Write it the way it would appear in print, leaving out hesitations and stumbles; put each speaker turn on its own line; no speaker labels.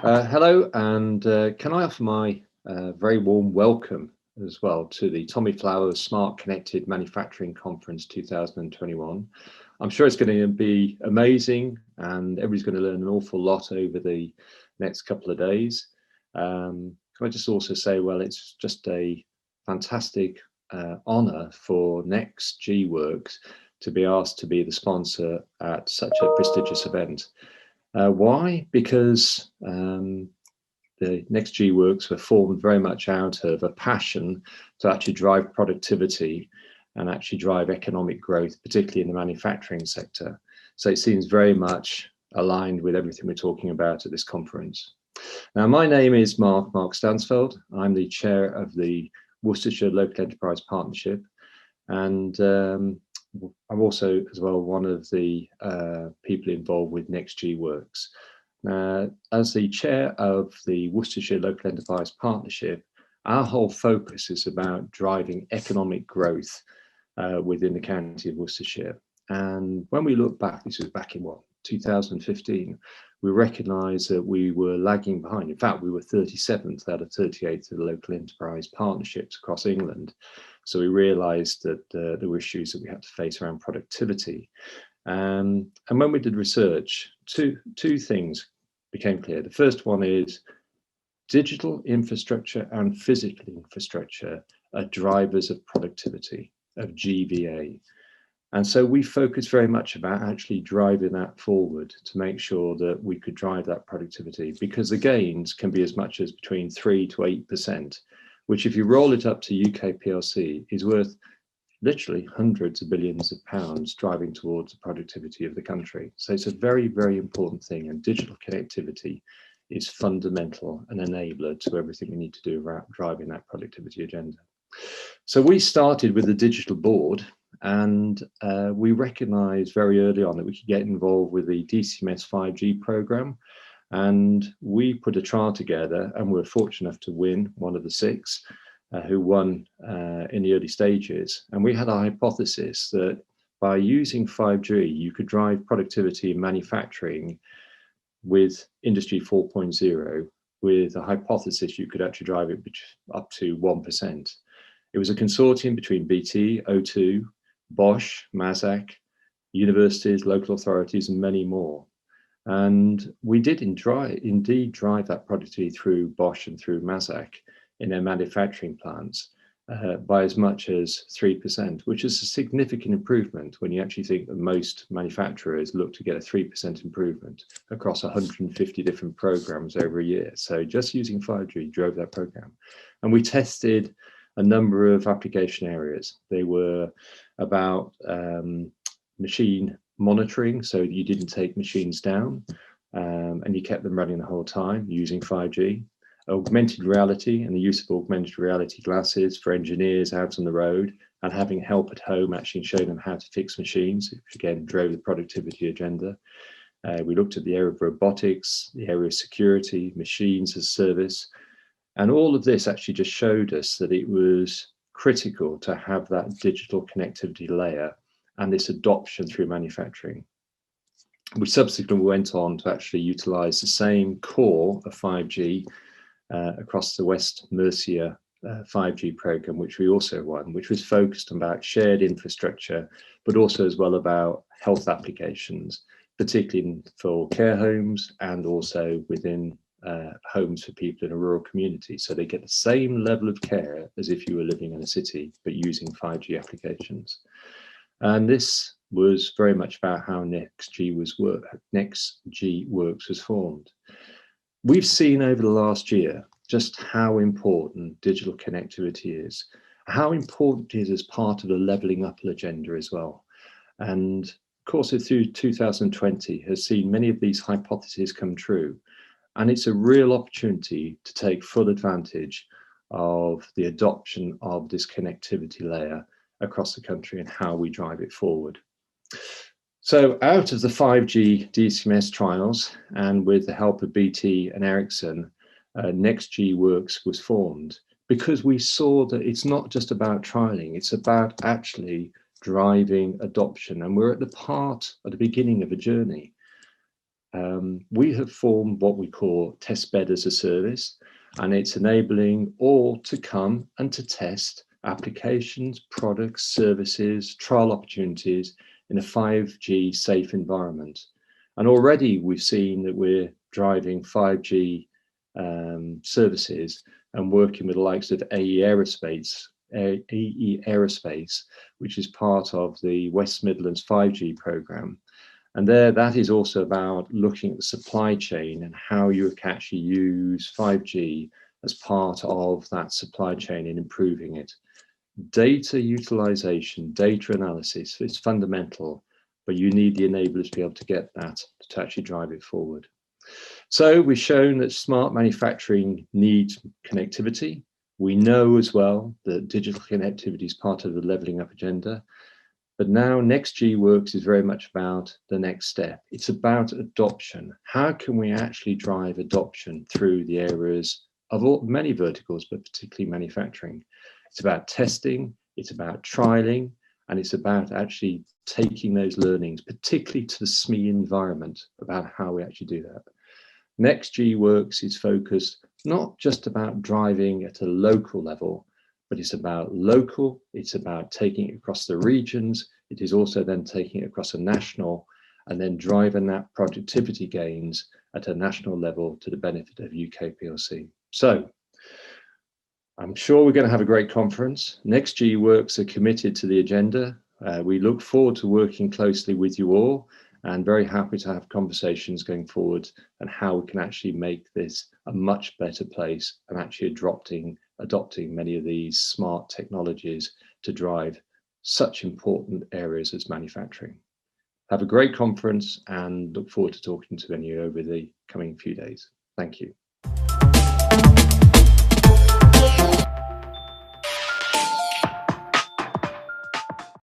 Hello, and can I offer my very warm welcome as well to the Tommy Flowers Smart Connected Manufacturing Conference 2021. I'm sure it's going to be amazing and everybody's going to learn an awful lot over the next couple of days. Can I just also say, well, it's just a fantastic honour for Next G Works to be asked to be the sponsor at such a prestigious event. Why? Because the Next G Works were formed very much out of a passion to actually drive productivity and actually drive economic growth, particularly in the manufacturing sector. So it seems very much aligned with everything we're talking about at this conference. Now, my name is Mark Stansfeld. I'm the chair of the Worcestershire Local Enterprise Partnership, and I'm also, as well, one of the people involved with Next G Works. As the chair of the Worcestershire Local Enterprise Partnership, our whole focus is about driving economic growth within the county of Worcestershire. And when we look back, this was back in 2015, we recognised that we were lagging behind. In fact, we were 37th out of 38 of the local enterprise partnerships across England. So we realised that there were issues that we had to face around productivity. And when we did research, two things became clear. The first one is digital infrastructure and physical infrastructure are drivers of productivity, of GVA. And so we focused very much about actually driving that forward to make sure that we could drive that productivity, because the gains can be as much as between 3 to 8%, which if you roll it up to UK PLC is worth literally hundreds of billions of pounds driving towards the productivity of the country. So it's a very, very important thing, and digital connectivity is fundamental and enabler to everything we need to do around driving that productivity agenda. So we started with the digital board, and we recognized very early on that we could get involved with the WM5G program. And we put a trial together, and we were fortunate enough to win one of the 6 who won in the early stages. And we had a hypothesis that by using 5G, you could drive productivity in manufacturing with Industry 4.0, with a hypothesis you could actually drive it up to 1%. It was a consortium between BT, O2, Bosch, Mazak, universities, local authorities, and many more. And we did indeed drive that productivity through Bosch and through Mazak in their manufacturing plants by as much as 3%, which is a significant improvement when you actually think that most manufacturers look to get a 3% improvement across 150 different programs over a year. So just using 5G drove that program. And we tested a number of application areas. They were about machine monitoring, so you didn't take machines down and you kept them running the whole time using 5G. Augmented reality and the use of augmented reality glasses for engineers out on the road, and having help at home actually showing them how to fix machines, which again drove the productivity agenda. We looked at the area of robotics, the area of security, machines as a service, and all of this actually just showed us that it was critical to have that digital connectivity layer and this adoption through manufacturing. We subsequently went on to actually utilize the same core of 5G across the West Mercia 5G program, which we also won, which was focused about shared infrastructure, but also as well about health applications, particularly for care homes and also within homes for people in a rural community. So they get the same level of care as if you were living in a city, but using 5G applications. And this was very much about how Next G Works was formed. We've seen over the last year just how important digital connectivity is, how important it is as part of the levelling up agenda as well. And of course, through 2020 has seen many of these hypotheses come true. And it's a real opportunity to take full advantage of the adoption of this connectivity layer across the country and how we drive it forward. So out of the 5G DCMS trials, and with the help of BT and Ericsson, Next G Works was formed, because we saw that it's not just about trialing, it's about actually driving adoption. And we're at the beginning of a journey. we have formed what we call Test Bed as a Service, and it's enabling all to come and to test applications, products, services, trial opportunities in a 5G safe environment. And already we've seen that we're driving 5G services and working with the likes of AE Aerospace, which is part of the West Midlands 5G program. And there, that is also about looking at the supply chain and how you can actually use 5G as part of that supply chain and improving it. Data utilization, data analysis is fundamental, but you need the enablers to be able to get that to actually drive it forward. So we've shown that smart manufacturing needs connectivity. We know as well that digital connectivity is part of the levelling up agenda. But now NextG Works is very much about the next step. It's about adoption. How can we actually drive adoption through the areas of many verticals, but particularly manufacturing? It's about testing, it's about trialing, and it's about actually taking those learnings, particularly to the SME environment, about how we actually do that. NextG Works is focused not just about driving at a local level, but it's about local, it's about taking it across the regions, it is also then taking it across a national, and then driving that productivity gains at a national level to the benefit of UK PLC. So I'm sure we're going to have a great conference. NextG Works are committed to the agenda. We look forward to working closely with you all, and very happy to have conversations going forward and how we can actually make this a much better place and actually adopting many of these smart technologies to drive such important areas as manufacturing. Have a great conference and look forward to talking to many of you over the coming few days. Thank you.